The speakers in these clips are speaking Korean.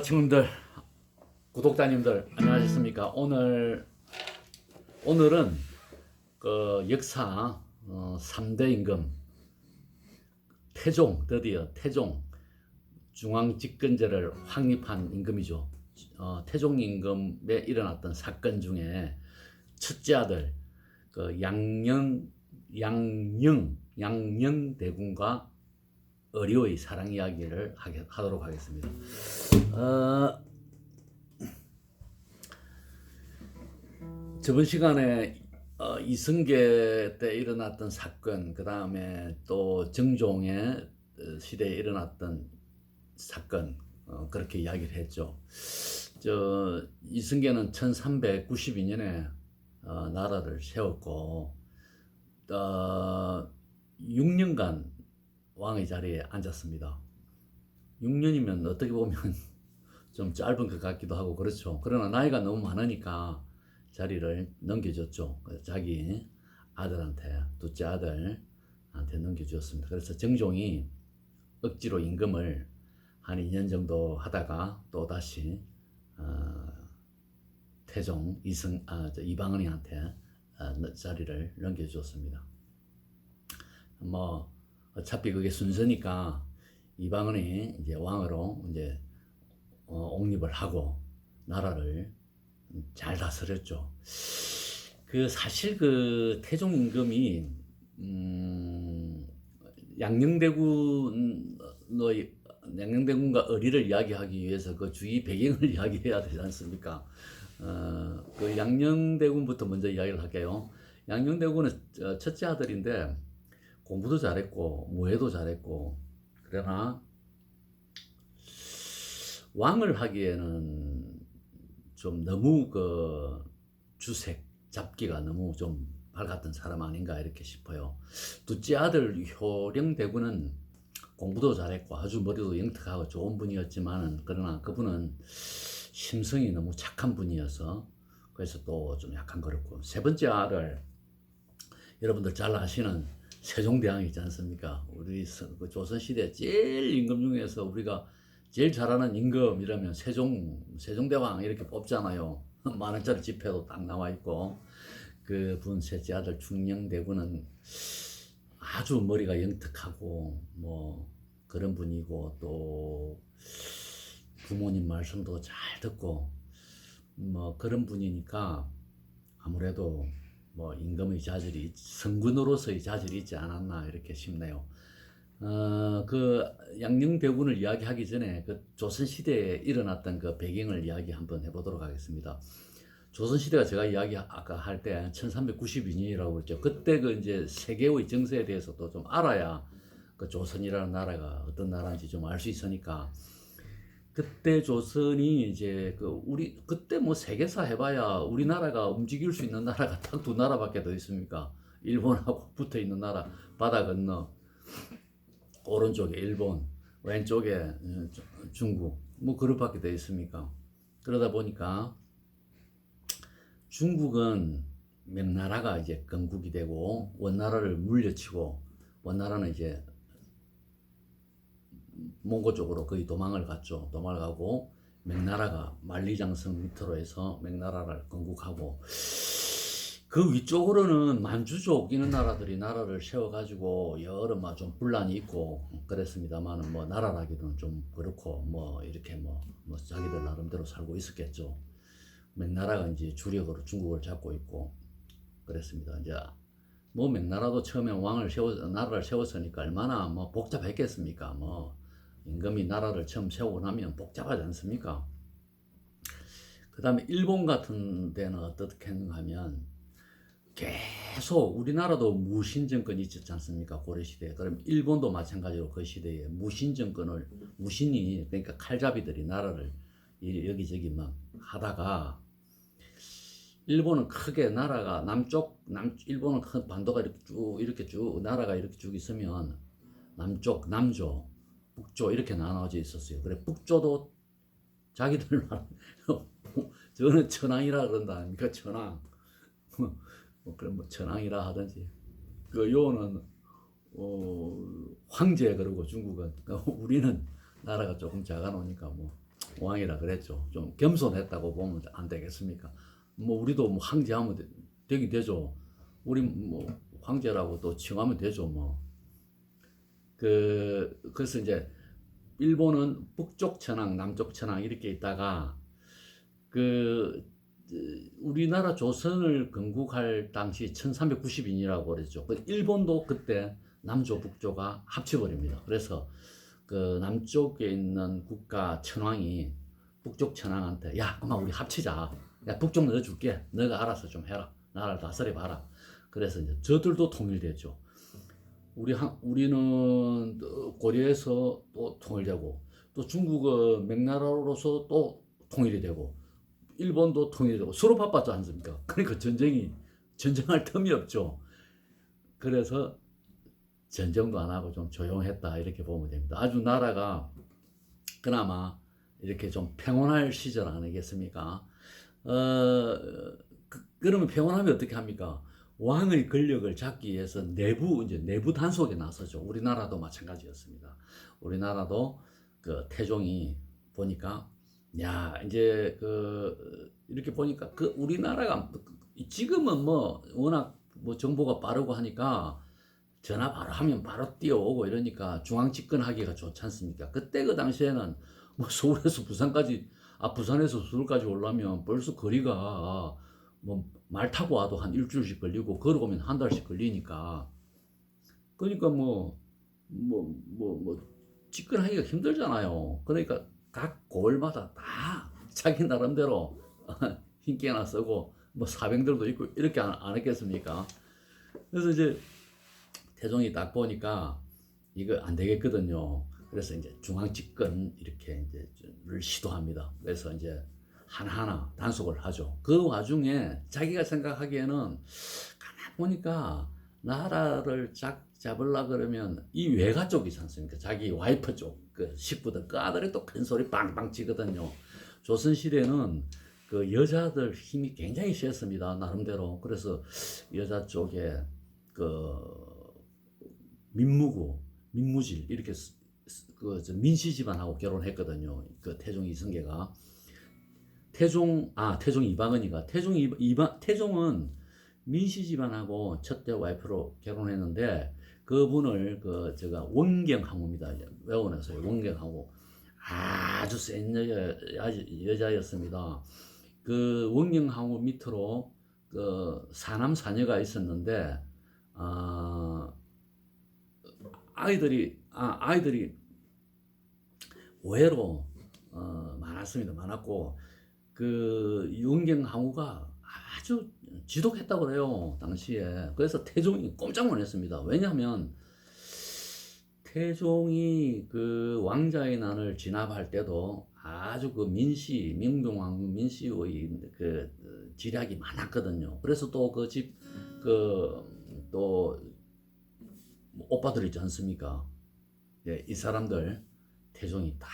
친구들, 구독자님들 안녕하셨습니까? 오늘은 그 역사 3대 임금 드디어 태종 중앙집권제를 확립한 임금이죠. 태종 임금에 일어났던 사건 중에 첫째 아들 그 양녕대군과 어리의 사랑 이야기를 하도록 하겠습니다. 어, 저번 시간에 이승계 때 일어났던 사건, 그 다음에 또 정종의 시대에 일어났던 사건, 그렇게 이야기를 했죠. 이승계는 1392년에 나라를 세웠고, 6년간 왕의 자리에 앉았습니다. 6년이면 어떻게 보면 좀 짧은 것 같기도 하고 그렇죠. 그러나 나이가 너무 많으니까 자리를 넘겨줬죠. 자기 아들한테, 둘째 아들한테 넘겨주었습니다. 그래서 정종이 억지로 임금을 한 2년 정도 하다가 또 다시 태종 이방은이한테 자리를 넘겨주었습니다. 뭐 어차피 그게 순서니까 이방은이 이제 왕으로 이제 옹립을 하고 나라를 잘 다스렸죠. 사실 태종 임금이 양녕대군의 양녕대군과 어리를 이야기하기 위해서 그 주위 배경을 이야기해야 되지 않습니까? 양녕대군부터 먼저 이야기를 할게요. 양녕대군은 첫째 아들인데 공부도 잘했고 무예도 잘했고, 그러나 왕을 하기에는 좀 너무 주색 잡기가 너무 좀 밝았던 사람 아닌가 이렇게 싶어요. 둘째 아들 효령대군은 공부도 잘했고 아주 머리도 영특하고 좋은 분이었지만은, 그러나 그분은 심성이 너무 착한 분이어서 그래서 또 좀 약간 그렇고, 세 번째 아들 여러분들 잘 아시는 세종대왕이 있지 않습니까? 우리 조선시대 제일 임금 중에서 우리가 제일 잘하는 임금이라면 세종대왕 이렇게 뽑잖아요. 만원짜리 지폐도 딱 나와 있고, 그분 셋째 아들 충녕대군은 아주 머리가 영특하고 뭐 그런 분이고, 또 부모님 말씀도 잘 듣고 뭐 그런 분이니까 아무래도 뭐 임금의 자질이, 성군으로서의 자질이 있지 않았나 이렇게 싶네요. 양녕대군을 이야기하기 전에 조선시대에 일어났던 그 배경을 이야기 한번 해보도록 하겠습니다. 조선시대가 제가 아까 할 때 1392년이라고 했죠. 그때 이제 세계의 정세에 대해서도 좀 알아야 조선이라는 나라가 어떤 나라인지 좀 알 수 있으니까, 그때 조선이 이제 그때 뭐 세계사 해봐야 우리나라가 움직일 수 있는 나라가 딱 두 나라밖에 더 있습니까? 일본하고 붙어 있는 나라, 바다 건너 오른쪽에 일본, 왼쪽에 중국, 뭐 그릇밖에 더 있습니까? 그러다 보니까 중국은 명나라가 이제 건국이 되고 원나라를 물려치고, 원나라는 이제 몽고 쪽으로 거의 도망을 갔죠. 도망을 가고 명나라가 만리장성 밑으로 해서 명나라를 건국하고, 그 위쪽으로는 만주족 이런 나라들이 나라를 세워가지고 여러 좀 분란이 있고 그랬습니다만은, 뭐 나라라기는 좀 그렇고 뭐 이렇게 뭐 자기들 나름대로 살고 있었겠죠. 명나라가 이제 주력으로 중국을 잡고 있고 그랬습니다. 이제 뭐 명나라도 처음에 나라를 세웠으니까 얼마나 뭐 복잡했겠습니까? 뭐 임금이 나라를 처음 세우고 나면 복잡하지 않습니까? 그 다음에 일본 같은 데는 어떻게 하면 계속, 우리나라도 무신정권이 있었지 않습니까? 고려시대에. 그럼 일본도 마찬가지로 그 시대에 무신이, 그러니까 칼잡이들이 나라를 여기저기 막 하다가, 일본은 크게 나라가 일본은 큰 반도가 이렇게 쭉 나라가 이렇게 쭉 있으면 남조, 북조 이렇게 나눠져 있었어요. 그래 북조도 자기들 저는 천황이라 그런다 아닙니까? 천황. 그럼 뭐 천황이라 하든지. 요는 황제, 그러고 중국은 우리는 나라가 조금 작아 놓으니까 뭐 왕이라 그랬죠. 좀 겸손했다고 보면 안 되겠습니까? 뭐 우리도 뭐 황제하면 되긴 되죠. 우리 뭐 황제라고 또 칭하면 되죠. 뭐 그래서 이제 일본은 북쪽 천황, 남쪽 천황 이렇게 있다가 그 우리나라 조선을 건국할 당시 1390인이라고 그랬죠. 일본도 그때 남조 북조가 합쳐버립니다. 그래서 그 남쪽에 있는 국가 천황이 북쪽 천황한테 야, 엄마 우리 합치자. 야, 북쪽 넣어줄게. 너가 알아서 좀 해라. 나라를 다스려 봐라. 그래서 이제 저들도 통일됐죠. 우리는 고려에서 또 통일되고 또 중국은 명나라로서 또 통일이 되고 일본도 통일이 되고 서로 바빴지 않습니까? 그러니까 전쟁할 틈이 없죠. 그래서 전쟁도 안 하고 좀 조용했다 이렇게 보면 됩니다. 아주 나라가 그나마 이렇게 좀 평온할 시절 아니겠습니까? 그러면 평온하면 어떻게 합니까? 왕의 권력을 잡기 위해서 내부 단속에 나서죠. 우리나라도 마찬가지였습니다. 우리나라도 그 태종이 보니까 야 이제 이렇게 보니까 우리나라가 지금은 뭐 워낙 뭐 정보가 빠르고 하니까 전화 바로 하면 바로 뛰어오고 이러니까 중앙 집권하기가 좋지 않습니까? 그때 그 당시에는 뭐 서울에서 부산까지 부산에서 서울까지 오려면 벌써 거리가 뭐 말 타고 와도 한 일주일씩 걸리고 걸어오면 한 달씩 걸리니까 그러니까 집권하기가 힘들잖아요. 그러니까 각 고을마다 다 자기 나름대로 힘께나 쓰고 뭐 사병들도 있고 이렇게 안 했겠습니까? 그래서 이제 태종이 딱 보니까 이거 안 되겠거든요. 그래서 이제 중앙 집권 이렇게 이제를 시도합니다. 그래서 이제 하나하나 단속을 하죠. 그 와중에 자기가 생각하기에는 가만 보니까 나라를 잡으려 그러면 이 외가 쪽이지 않습니까? 자기 와이프 쪽, 그 식구들, 그 아들이 또 큰 소리 빵빵 치거든요. 조선시대는 그 여자들 힘이 굉장히 셌습니다. 나름대로. 그래서 여자 쪽에 민무질, 이렇게 민씨 집안하고 결혼했거든요. 그 태종 이성계가. 태종 이방은이가 태종은 민씨 집안하고 첫째 와이프로 결혼했는데 그분을 제가 원경항우입니다. 외워놨어요. 원경항우. 아주 센 여자였습니다. 그 원경항우 밑으로 그 사남 사녀가 있었는데 아이들이 오해로 많았고 그 원경항우가 아주 지독했다고 그래요 당시에. 그래서 태종이 꼼짝 못했습니다. 왜냐하면 태종이 그 왕자의 난을 진압할 때도 아주 그 명종왕후 민씨의 그 지략이 많았거든요. 그래서 또 그 집 또 오빠들 있지 않습니까? 예, 이 사람들 태종이 다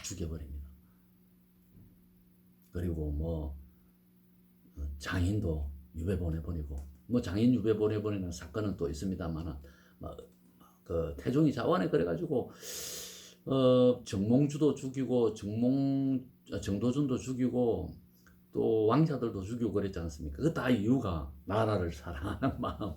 죽여버립니다. 그리고 뭐 장인도 유배 보내버리고 뭐 장인 유배 보내버리는 사건은 또 있습니다만 그 태종이 자원에 그래가지고 정몽주도 죽이고 정도전도 죽이고 또 왕자들도 죽이고 그랬지 않습니까? 그 다 이유가 나라를 사랑하는 마음,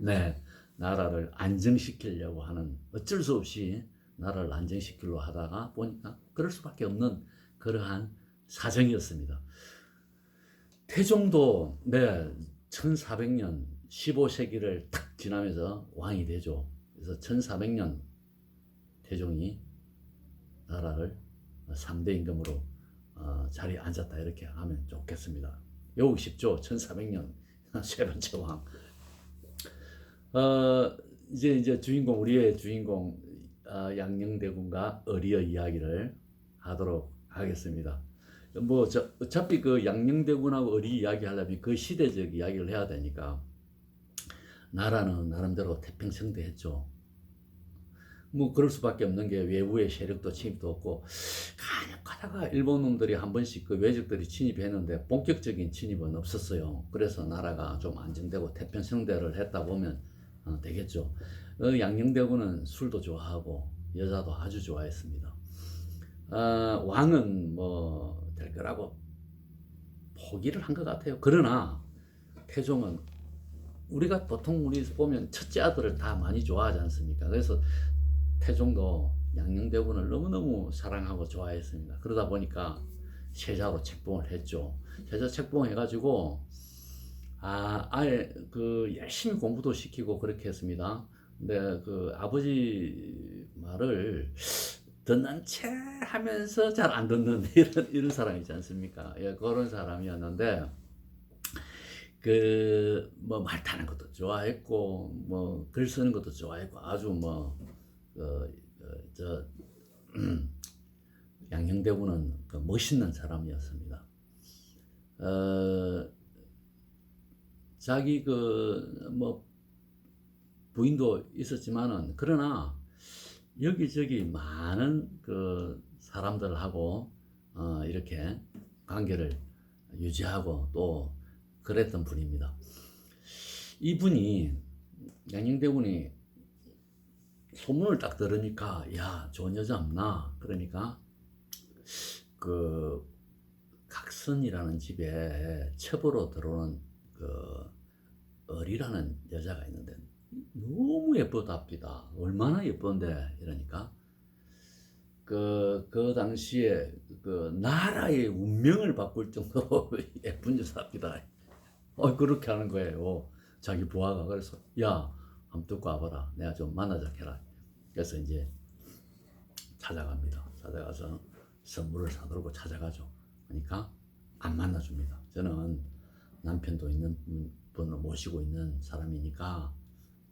네, 나라를 안정시키려고 하는 어쩔 수 없이 나라를 안정시키려고 하다가 보니까 그럴 수밖에 없는 그러한 사정이었습니다. 태종도 1400년 15세기를 탁 지나면서 왕이 되죠. 그래서 1400년 태종이 나라를 3대 임금으로 자리에 앉았다 이렇게 하면 좋겠습니다. 외우기 쉽죠. 1400년 세 번째 왕. 이제 우리의 주인공 양녕대군과 어리의 이야기를 하도록 하겠습니다. 어차피 그 양녕대군하고 어리 이야기 하려면 그 시대적 이야기를 해야 되니까 나라는 나름대로 태평성대했죠. 뭐 그럴 수밖에 없는 게 외부의 세력도 침입도 없고 간혹가다가 일본 놈들이 한 번씩 그 외적들이 침입했는데 본격적인 침입은 없었어요. 그래서 나라가 좀 안정되고 태평성대를 했다 보면 되겠죠. 양녕대군은 술도 좋아하고 여자도 아주 좋아했습니다. 왕은 뭐 될 거라고 포기를 한 것 같아요. 그러나 태종은 우리가 보통 우리 보면 첫째 아들을 다 많이 좋아하지 않습니까? 그래서 태종도 양녕대군을 너무너무 사랑하고 좋아했습니다. 그러다 보니까 세자로 책봉을 했죠. 세자 책봉해가지고 아예 그 열심히 공부도 시키고 그렇게 했습니다. 근데 그 아버지 말을 듣는 체 하면서 잘 안 듣는 이런 사람이지 않습니까? 예, 그런 사람이었는데 그 뭐 말 타는 것도 좋아했고 뭐 글 쓰는 것도 좋아했고 아주 뭐저 양형대군은 그 멋있는 사람이었습니다. 자기 그 뭐 부인도 있었지만은 그러나 여기저기 많은 그 사람들하고 이렇게 관계를 유지하고 또 그랬던 분입니다. 이분이 양녕대군이 소문을 딱 들으니까 야 좋은 여자 없나 그러니까 그 각선이라는 집에 첩으로 들어오는 그 을이라는 여자가 있는데 너무 예쁘답니다. 얼마나 예쁜데 이러니까 그 당시에 그 나라의 운명을 바꿀 정도로 예쁜 여자입니다. 그렇게 하는 거예요. 자기 부하가. 그래서 야 한번 듣고 와봐라. 내가 좀 만나자 해라. 그래서 이제 찾아갑니다. 찾아가서 선물을 사들고 찾아가죠. 그러니까 안 만나줍니다. 저는 남편도 있는 분을 모시고 있는 사람이니까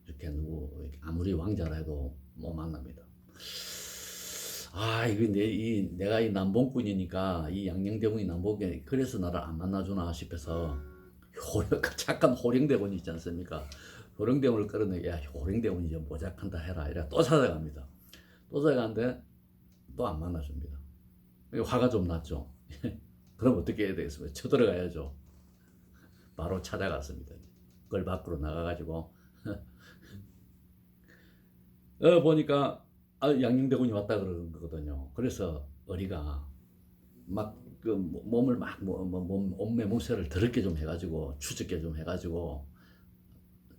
이렇게 누구 아무리 왕자라 해도 못 만납니다. 이거 내가 이 남봉꾼이니까 이 양녕대군이 남봉꾼이 그래서 나를 안 만나주나 싶어서 잠깐 호령대군이 있지 않습니까? 호령대군을 끌어내 야 호령대군이 이제 모작한다 해라 이래 또 찾아갑니다. 또 찾아가는데 또 안 만나줍니다. 화가 좀 났죠. 그럼 어떻게 해야 되겠습니까? 쳐들어가야죠. 바로 찾아갔습니다. 그걸 밖으로 나가가지고 보니까 양녕대군이 왔다 그러는 거거든요. 그래서 어리가 막 그 몸을 막 온몸 몸새를 더럽게 좀 해가지고 추적게 좀 해가지고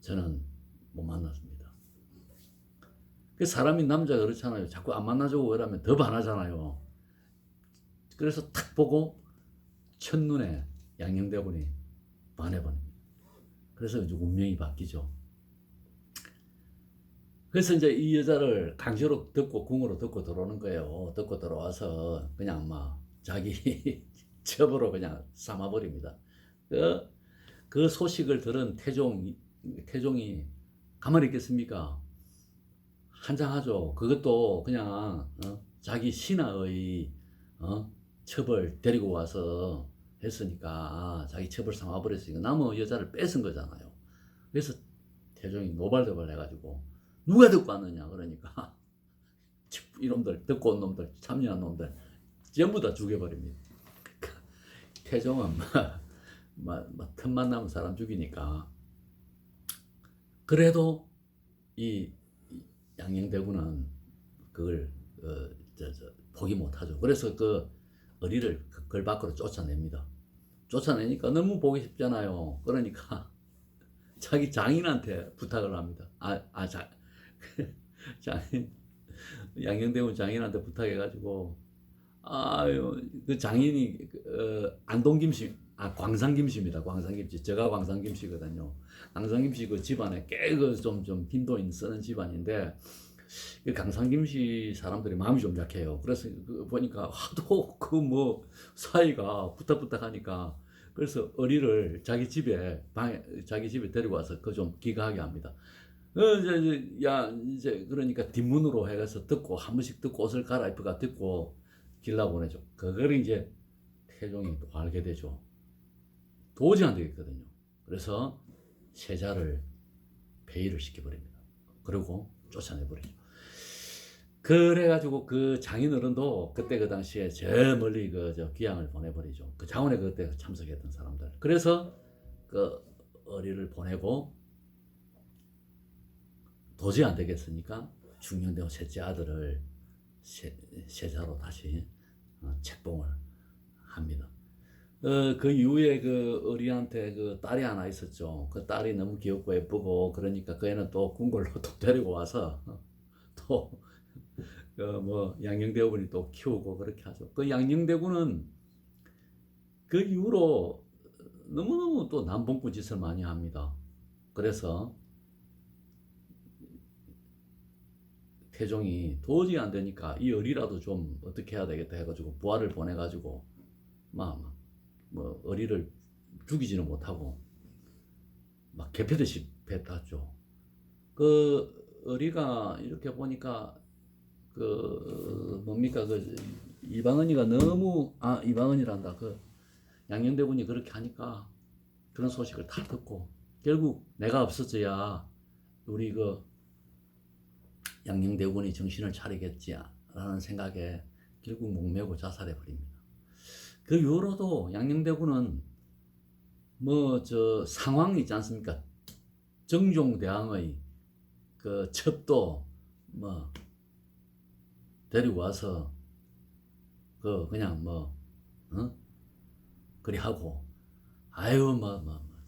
저는 못 만났습니다. 그 사람이 남자 그렇잖아요. 자꾸 안 만나주고 그러면 더 반하잖아요. 그래서 탁 보고 첫눈에 양녕대군이 반해버립니다. 그래서 이제 운명이 바뀌죠. 그래서 이제 이 여자를 강제로 듣고 궁으로 듣고 들어오는 거예요. 듣고 들어와서 그냥 막 자기 첩으로 그냥 삼아버립니다. 그 소식을 들은 태종이 가만히 있겠습니까? 한장하죠. 그것도 그냥 자기 신하의 첩을 데리고 와서 했으니까 자기 첩을 삼아버렸으니까 남의 여자를 뺏은 거잖아요. 그래서 태종이 노발대발 해가지고 누가 듣고 왔느냐 그러니까 이놈들 듣고 온 놈들 참여한 놈들 전부 다 죽여버립니다. 태종은 틈만 나면 사람 죽이니까 그래도 이 양녕대군은 그걸 포기 못하죠. 그래서 그 어리를 걸 밖으로 쫓아냅니다. 쫓아내니까 너무 보기 쉽잖아요. 그러니까 자기 장인한테 부탁을 합니다. 장인 양녕대군 장인한테 부탁해가지고 그 장인이 안동김씨 광산김씨입니다. 광산김씨 제가 광산김씨거든요. 광산김씨 그 집안에 꽤 좀 힘도 쓰는 집안인데 그 광산김씨 사람들이 마음이 좀 약해요. 그래서 보니까 하도 그 뭐 사이가 부탁부탁하니까 그래서 어리를 자기 집에 데리고 와서 그 좀 기가하게 합니다. 이제 그러니까 뒷문으로 해가서 듣고 한 번씩 듣고 옷을 갈아입고가 듣고 길라 보내죠. 그걸 이제 태종이 또 알게 되죠. 도저히 안 되겠거든요. 그래서 세자를 폐위를 시켜버립니다. 그리고 쫓아내버리죠. 그래가지고 그 장인어른도 그때 그 당시에 저 멀리 저 귀향을 보내버리죠. 그 장원에 그때 참석했던 사람들. 그래서 그 어리를 보내고 도저히 안 되겠으니까 중년되고 셋째 아들을 세자로 다시 책봉을 합니다. 그 이후에 그 어리한테 그 딸이 하나 있었죠. 그 딸이 너무 귀엽고 예쁘고 그러니까 그 애는 또 궁궐로 또 데리고 와서 또 뭐 양녕대군이 또 키우고 그렇게 하죠. 그 양녕대군은 그 이후로 너무너무 또 남봉꾼 짓을 많이 합니다. 그래서 태종이 도저히 안 되니까 이 어리라도 좀 어떻게 해야 되겠다 해가지고 부하를 보내가지고 막 뭐 어리를 죽이지는 못하고 막 개패듯이 뱉었죠. 그 어리가 이렇게 보니까 그 뭡니까 그 이방은이가 너무 이방은이란다 그 양녕대군이 그렇게 하니까 그런 소식을 다 듣고 결국 내가 없어져야 우리 그 양녕대군이 정신을 차리겠지라는 생각에 결국 목매고 자살해 버립니다. 그 이후로도 양녕대군은 뭐 저 상황이 있지 않습니까? 정종대왕의 그 첩도 뭐 데리고 와서 그 그냥 뭐 그리 하고 아유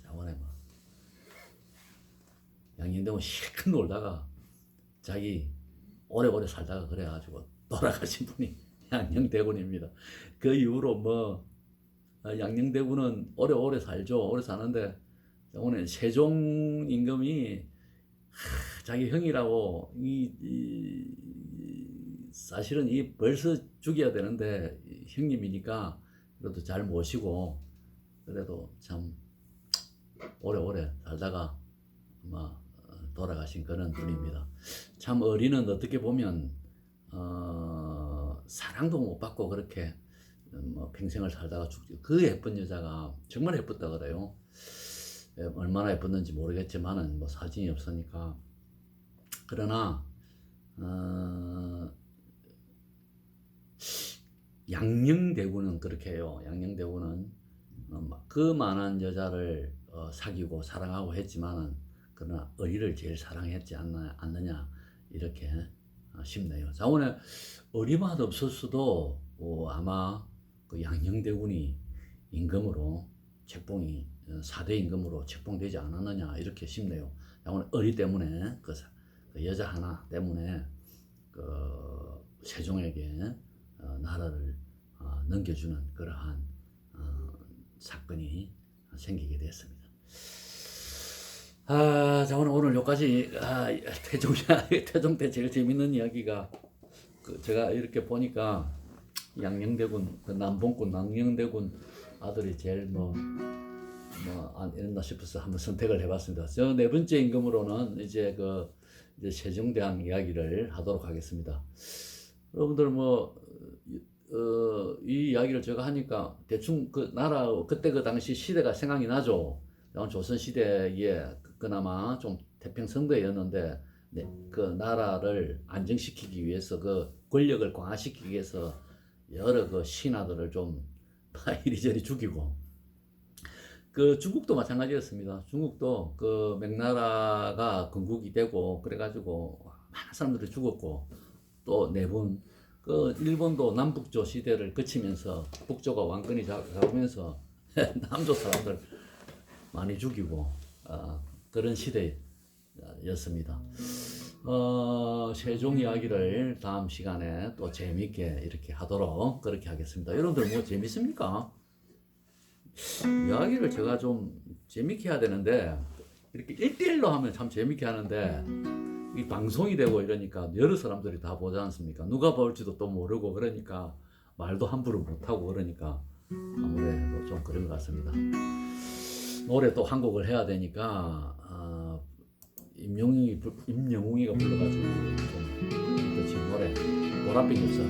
자원에 뭐 양녕대군 실컷 놀다가 자기 오래오래 살다가 그래가지고 돌아가신 분이 양녕대군입니다. 그 이후로 뭐 양녕대군은 오래오래 살죠. 오래 사는데 오늘 세종 임금이 자기 형이라고 사실은 이 벌써 죽여야 되는데 형님이니까 그래도 잘 모시고 그래도 참 오래오래 살다가 아마 돌아가신 그런 분입니다. 참 어린은 어떻게 보면 사랑도 못 받고 그렇게 뭐 평생을 살다가 죽죠. 그 예쁜 여자가 정말 예뻤다 그래요. 얼마나 예뻤는지 모르겠지만은 뭐 사진이 없으니까. 그러나 양녕대군은 그렇게 해요. 양녕대군은 그 많은 여자를 사귀고 사랑하고 했지만은 그러나 어리를 제일 사랑했지 않느냐 이렇게 싶네요. 자 오늘 어리만 없었어도 아마 그 양녕대군이 임금으로 책봉이 4대 임금으로 책봉되지 않았느냐 이렇게 싶네요. 자 오늘 어리 때문에 그 여자 하나 때문에 그 세종에게 나라를 넘겨주는 그러한 사건이 생기게 됐습니다. 자 오늘 여기까지 태종 때 제일 재밌는 이야기가 제가 이렇게 보니까 양녕대군 그 남봉꾼 양녕대군 아들이 제일 이랬나 싶어서 한번 선택을 해봤습니다. 저 네 번째 임금으로는 이제 이제 세종대왕 이야기를 하도록 하겠습니다. 여러분들 이 이야기를 제가 하니까 대충 그 나라 그때 그 당시 시대가 생각이 나죠. 조선 시대에 그나마 좀 태평성대였는데 그 나라를 안정시키기 위해서 그 권력을 강화시키기 위해서 여러 그 신하들을 좀 이리저리 죽이고 그 중국도 마찬가지였습니다. 중국도 그 명나라가 건국이 되고 그래가지고 많은 사람들이 죽었고 또 네 번 그 일본도 남북조 시대를 거치면서 북조가 왕권이 잡으면서 남조 사람들 많이 죽이고 그런 시대였습니다. 세종 이야기를 다음 시간에 또 재미있게 이렇게 하도록 그렇게 하겠습니다. 여러분들 뭐 재밌습니까? 이야기를 제가 좀 재밌게 해야 되는데 이렇게 1대1로 하면 참 재밌게 하는데 이 방송이 되고 이러니까 여러 사람들이 다 보지 않습니까? 누가 볼지도 또 모르고 그러니까 말도 함부로 못하고 그러니까 아무래도 좀 그런 것 같습니다. 노래 또 한 곡을 해야 되니까 임영웅이가 불러가지고 좀 그렇지 노래 보랏빛 엽서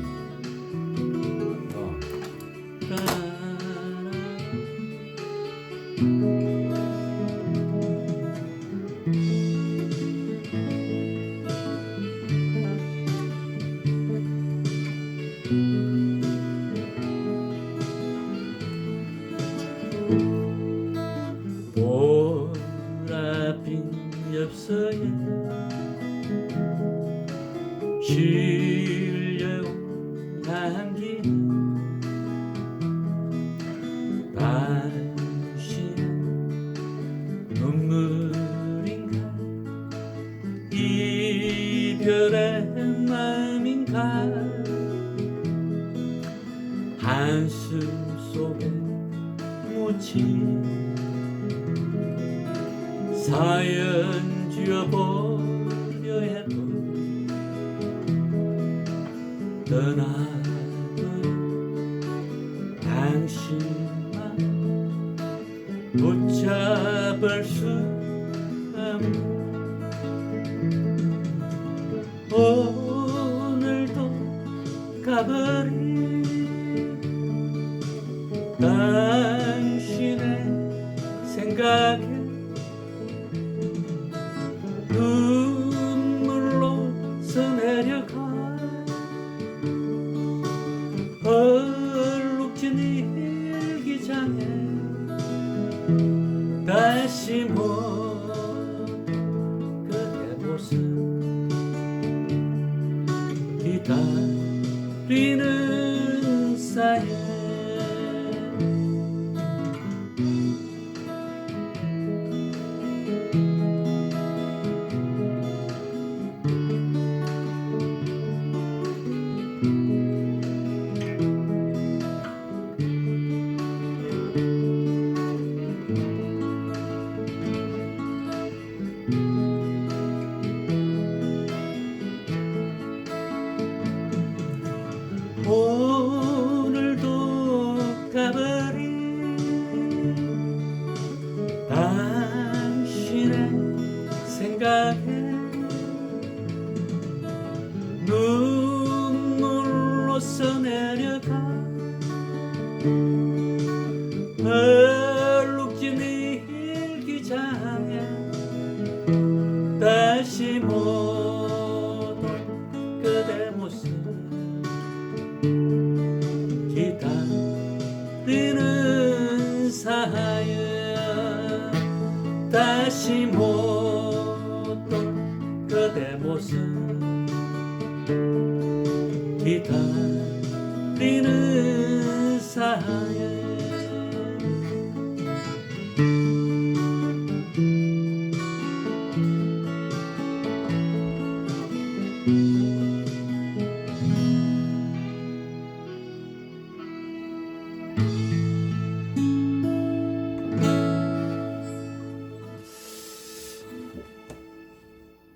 보랏빛 엽서에 실려 담긴 한숨 속에 묻힌 사연 지어보려 해도 떠나던 당신만 붙잡을 수 없는 오늘도 가버린 당신의 생각에 눈물로 서내려가 얼룩진 일기장에 다시 그대 모습 기다리는 사연 오늘도 가버린 당신의 생각에 눈물로 써내려가 얼룩진 일기장에 다시 못 올 그대 모습 기다리는 사연 다시 못 올 그대 모습 기다리는 사연